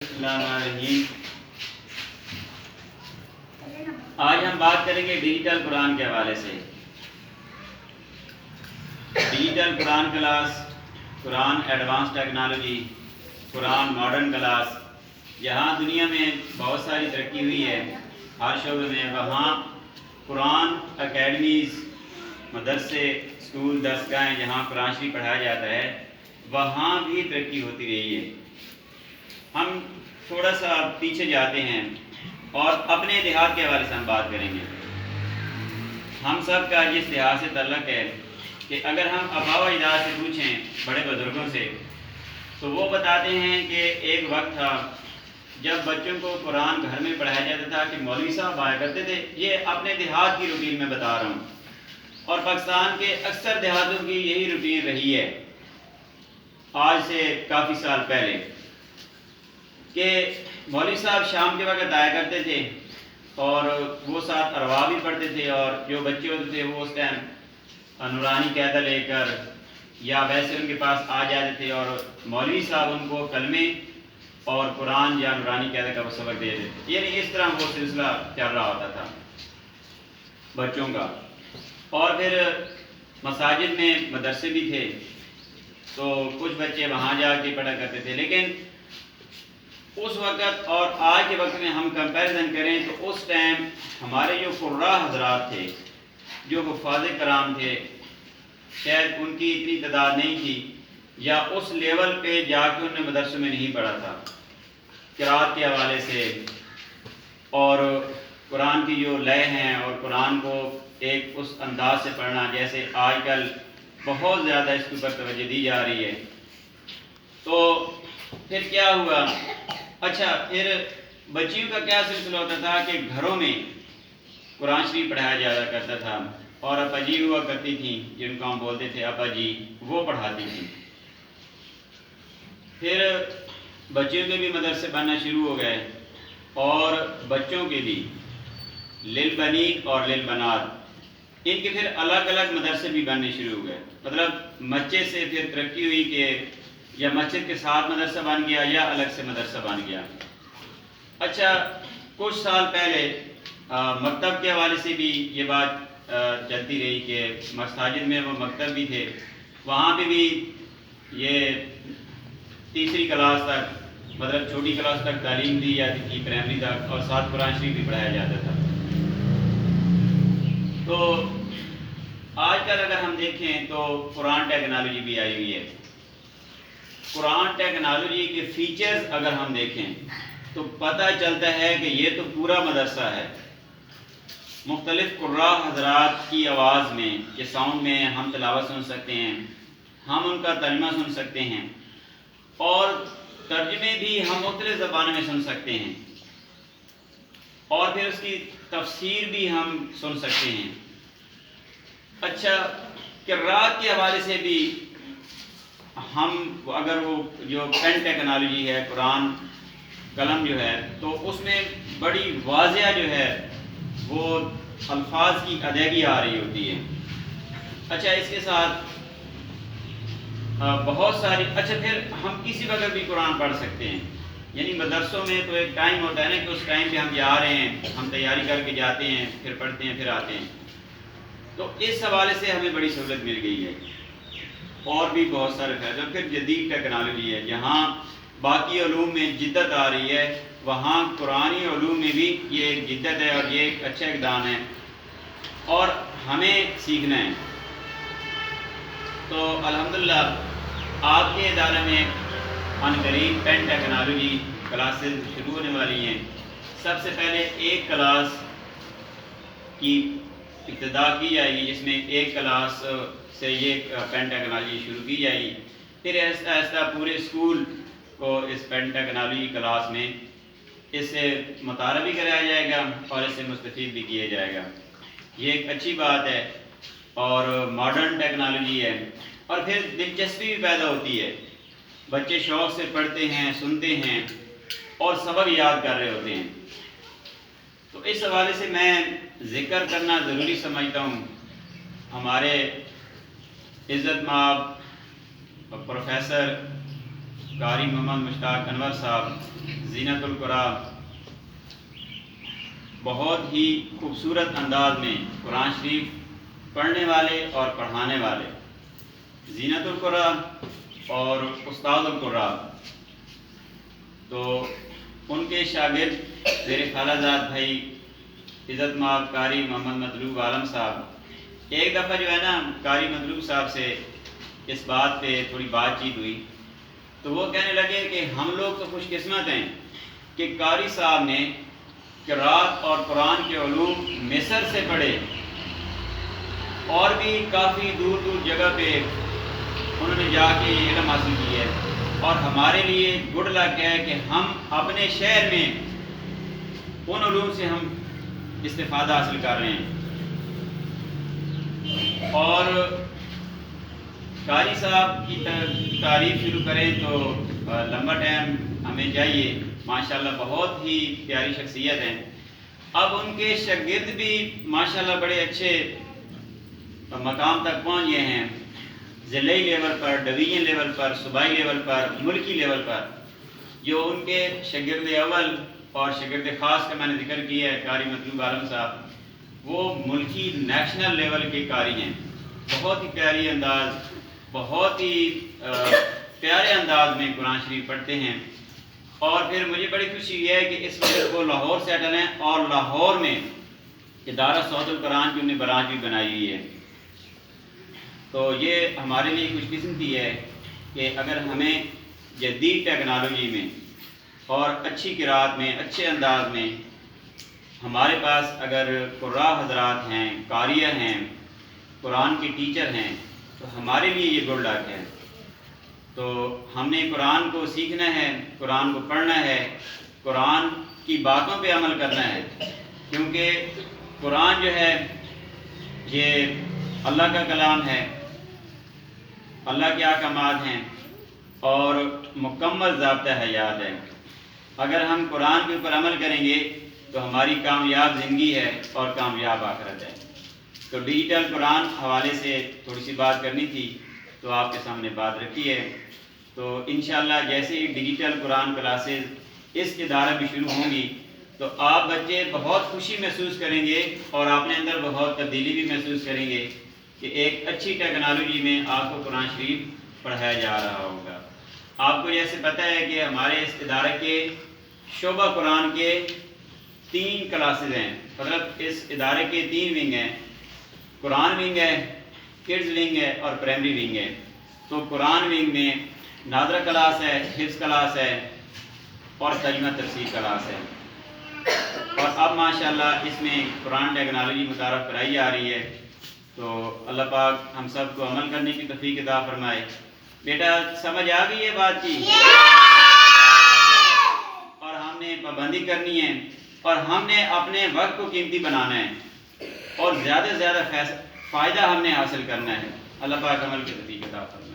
السلام علیکم۔ آج ہم بات کریں گے ڈیجیٹل قرآن کے حوالے سے۔ ڈیجیٹل قرآن کلاس، قرآن ایڈوانس ٹیکنالوجی، قرآن ماڈرن کلاس۔ جہاں دنیا میں بہت ساری ترقی ہوئی ہے ہر شعبے میں، وہاں قرآن اکیڈمیز، مدرسے، اسکول، درسگاہیں جہاں قرآن شریف پڑھایا جاتا ہے وہاں بھی ترقی ہوتی رہی ہے۔ ہم تھوڑا سا پیچھے جاتے ہیں اور اپنے دیہات کے حوالے سے ہم بات کریں گے۔ ہم سب کا جس دیہات سے تعلق ہے کہ اگر ہم آباء و اجداد سے پوچھیں، بڑے بزرگوں سے، تو وہ بتاتے ہیں کہ ایک وقت تھا جب بچوں کو قرآن گھر میں پڑھایا جاتا تھا کہ مولوی صاحب آیا کرتے تھے۔ یہ اپنے دیہات کی روٹین میں بتا رہا ہوں، اور پاکستان کے اکثر دیہاتوں کی یہی روٹین رہی ہے آج سے کافی سال پہلے، کہ مولوی صاحب شام کے وقت آیا کرتے تھے اور وہ ساتھ اروا بھی پڑھتے تھے، اور جو بچے ہوتے تھے وہ اس ٹائم نورانی قاعدہ لے کر یا ویسے ان کے پاس آ جاتے تھے، اور مولوی صاحب ان کو کلمے اور قرآن یا نورانی قاعدہ کا وہ سبق دے دیتے تھے۔ یعنی اس طرح وہ سلسلہ چل رہا ہوتا تھا بچوں کا۔ اور پھر مساجد میں مدرسے بھی تھے، تو کچھ بچے وہاں جا کے پڑھا کرتے تھے۔ لیکن اس وقت اور آج کے وقت میں ہم کمپیریزن کریں تو اس ٹائم ہمارے جو قراء حضرات تھے، جو حفاظ کرام تھے، شاید ان کی اتنی تعداد نہیں تھی، یا اس لیول پہ جا کے انہوں نے مدرسوں میں نہیں پڑھا تھا قرات کے حوالے سے، اور قرآن کی جو لے ہیں اور قرآن کو ایک اس انداز سے پڑھنا جیسے آج کل بہت زیادہ اس کے اوپر توجہ دی جا رہی ہے۔ تو پھر کیا ہوا؟ اچھا، پھر بچیوں کا کیا سلسلہ ہوتا تھا کہ گھروں میں قرآن شریف پڑھایا جایا کرتا تھا، اور اپا جی ہوا کرتی تھیں جن کو ہم بولتے تھے اپا جی، وہ پڑھاتی تھیں۔ پھر بچیوں کے بھی مدرسے بننا شروع ہو گئے، اور بچوں کے بھی للبنین اور للبنات، ان کے پھر الگ الگ مدرسے بھی بننے شروع ہو گئے۔ مطلب مسجد سے پھر ترقی ہوئی کہ یا مسجد کے ساتھ مدرسہ بن گیا یا الگ سے مدرسہ بن گیا۔ اچھا، کچھ سال پہلے مکتب کے حوالے سے بھی یہ بات چلتی رہی کہ مساجد میں وہ مکتب بھی تھے، وہاں پہ بھی یہ تیسری کلاس تک، مطلب چھوٹی کلاس تک تعلیم دی جاتی تھی، پرائمری تک، اور ساتھ قرآن شریف بھی پڑھایا جاتا تھا۔ تو آج کل اگر ہم دیکھیں تو قرآن ٹیکنالوجی بھی آئی ہوئی ہے۔ قرآن ٹیکنالوجی کے فیچرز اگر ہم دیکھیں تو پتہ چلتا ہے کہ یہ تو پورا مدرسہ ہے۔ مختلف قراء حضرات کی آواز میں، کے ساؤنڈ میں ہم تلاوت سن سکتے ہیں، ہم ان کا ترجمہ سن سکتے ہیں، اور ترجمے بھی ہم مختلف زبانوں میں سن سکتے ہیں، اور پھر اس کی تفسیر بھی ہم سن سکتے ہیں۔ اچھا، قراءت کے حوالے سے بھی ہم اگر وہ جو پین ٹیکنالوجی ہے، قرآن قلم جو ہے، تو اس میں بڑی واضح جو ہے وہ الفاظ کی ادائیگی آ رہی ہوتی ہے۔ اچھا، اس کے ساتھ بہت ساری، اچھا پھر ہم کسی وقت بھی قرآن پڑھ سکتے ہیں۔ یعنی مدرسوں میں تو ایک ٹائم ہوتا ہے نا کہ اس ٹائم پہ ہم جا رہے ہیں، ہم تیاری کر کے جاتے ہیں، پھر پڑھتے ہیں، پھر آتے ہیں۔ تو اس حوالے سے ہمیں بڑی سہولت مل گئی ہے، اور بھی بہت سارے فائدے۔ پھر جدید ٹیکنالوجی ہے، جہاں باقی علوم میں جدت آ رہی ہے، وہاں قرآنی علوم میں بھی یہ ایک جدت ہے، اور یہ ایک اچھا اقدام ہے، اور ہمیں سیکھنا ہے۔ تو الحمدللہ آپ کے ادارے میں عنقریب پین ٹیکنالوجی کلاسز شروع ہونے والی ہیں۔ سب سے پہلے ایک کلاس کی ابتدا کی جائے گی، جس میں ایک کلاس سے یہ پین ٹیکنالوجی شروع کی جائے گی، پھر آہستہ آہستہ پورے اسکول کو اس پین ٹیکنالوجی کلاس میں اس سے متعارف بھی کرایا جائے گا، اور اس سے مستفید بھی کیا جائے گا۔ یہ ایک اچھی بات ہے، اور ماڈرن ٹیکنالوجی ہے، اور پھر دلچسپی بھی پیدا ہوتی ہے۔ بچے شوق سے پڑھتے ہیں، سنتے ہیں، اور سبق یاد کر رہے ہوتے ہیں۔ تو اس حوالے سے میں ذکر کرنا ضروری سمجھتا ہوں۔ ہمارے عزت مآب پروفیسر قاری محمد مشتاق انور صاحب زینت القرآن بہت ہی خوبصورت انداز میں قرآن شریف پڑھنے والے اور پڑھانے والے، زینت القرآن اور استاد القرآن، تو ان کے شاگرد میرے خالہ زاد بھائی عزت مآب قاری محمد مطلوب عالم صاحب، ایک دفعہ جو ہے نا قاری مطلوب صاحب سے اس بات پہ تھوڑی بات چیت ہوئی تو وہ کہنے لگے کہ ہم لوگ تو خوش قسمت ہیں کہ قاری صاحب نے قرات اور قرآن کے علوم مصر سے پڑھے اور بھی کافی دور دور جگہ پہ انہوں نے جا کے علم حاصل کی ہے، اور ہمارے لیے گڈ لک ہے کہ ہم اپنے شہر میں ان علوم سے ہم استفادہ حاصل کر رہے ہیں۔ اور قاری صاحب کی تعریف شروع کریں تو لمبا ٹائم ہمیں چاہیے، ماشاءاللہ بہت ہی پیاری شخصیت ہیں۔ اب ان کے شاگرد بھی ماشاءاللہ بڑے اچھے مقام تک پہنچ گئے ہیں، ضلعی لیول پر، ڈویژن لیول پر، صوبائی لیول پر، ملکی لیول پر۔ جو ان کے شاگرد اول اور شاگرد خاص کا میں نے ذکر کیا ہے قاری مطلوب عالم صاحب، وہ ملکی نیشنل لیول کے قاری ہیں۔ بہت ہی پیاری انداز، بہت ہی پیارے انداز میں قرآن شریف پڑھتے ہیں، اور پھر مجھے بڑی خوشی یہ ہے کہ اس وقت وہ لاہور سیٹل ہیں اور لاہور میں ادارہ صوت القرآن کی انہیں برانچ بھی بنائی ہوئی ہے۔ تو یہ ہمارے لیے خوش قسمتی ہے کہ اگر ہمیں جدید ٹیکنالوجی میں اور اچھی قرات میں، اچھے انداز میں ہمارے پاس اگر قراء حضرات ہیں، قاریہ ہیں، قرآن کے ٹیچر ہیں تو ہمارے لیے یہ گڈ لک ہے۔ تو ہم نے قرآن کو سیکھنا ہے، قرآن کو پڑھنا ہے، قرآن کی باتوں پہ عمل کرنا ہے، کیونکہ قرآن جو ہے یہ اللہ کا کلام ہے، اللہ کے احکامات ہیں اور مکمل ضابطہ حیات ہے۔ اگر ہم قرآن کے اوپر عمل کریں گے تو ہماری کامیاب زندگی ہے اور کامیاب آخرت ہے۔ تو ڈیجیٹل قرآن حوالے سے تھوڑی سی بات کرنی تھی تو آپ کے سامنے بات رکھی ہے۔ تو انشاءاللہ جیسے ہی ڈیجیٹل قرآن کلاسز اس ادارے میں شروع ہوں گی تو آپ بچے بہت خوشی محسوس کریں گے اور اپنے اندر بہت تبدیلی بھی محسوس کریں گے کہ ایک اچھی ٹیکنالوجی میں آپ کو قرآن شریف پڑھایا جا رہا ہوگا۔ آپ کو جیسے پتہ ہے کہ ہمارے اس ادارے کے شعبہ قرآن کے 3 کلاسز ہیں، مطلب اس ادارے کے 3 ونگ ہیں، قرآن ونگ ہے، کڈز ونگ ہے اور پرائمری ونگ ہے۔ تو قرآن ونگ میں نادرہ کلاس ہے، حفظ کلاس ہے اور ترجمہ تفسیر کلاس ہے، اور اب ماشاءاللہ اس میں قرآن ٹیکنالوجی متعارف کرائی جا رہی ہے۔ تو اللہ پاک ہم سب کو عمل کرنے کی توفیق عطا فرمائے۔ بیٹا سمجھ آ گئی ہے بات کی؟ اور ہم نے پابندی کرنی ہے اور ہم نے اپنے وقت کو قیمتی بنانا ہے اور زیادہ سے زیادہ فائدہ ہم نے حاصل کرنا ہے۔ اللہ پاک عمل کی توفیق عطا فرمائے۔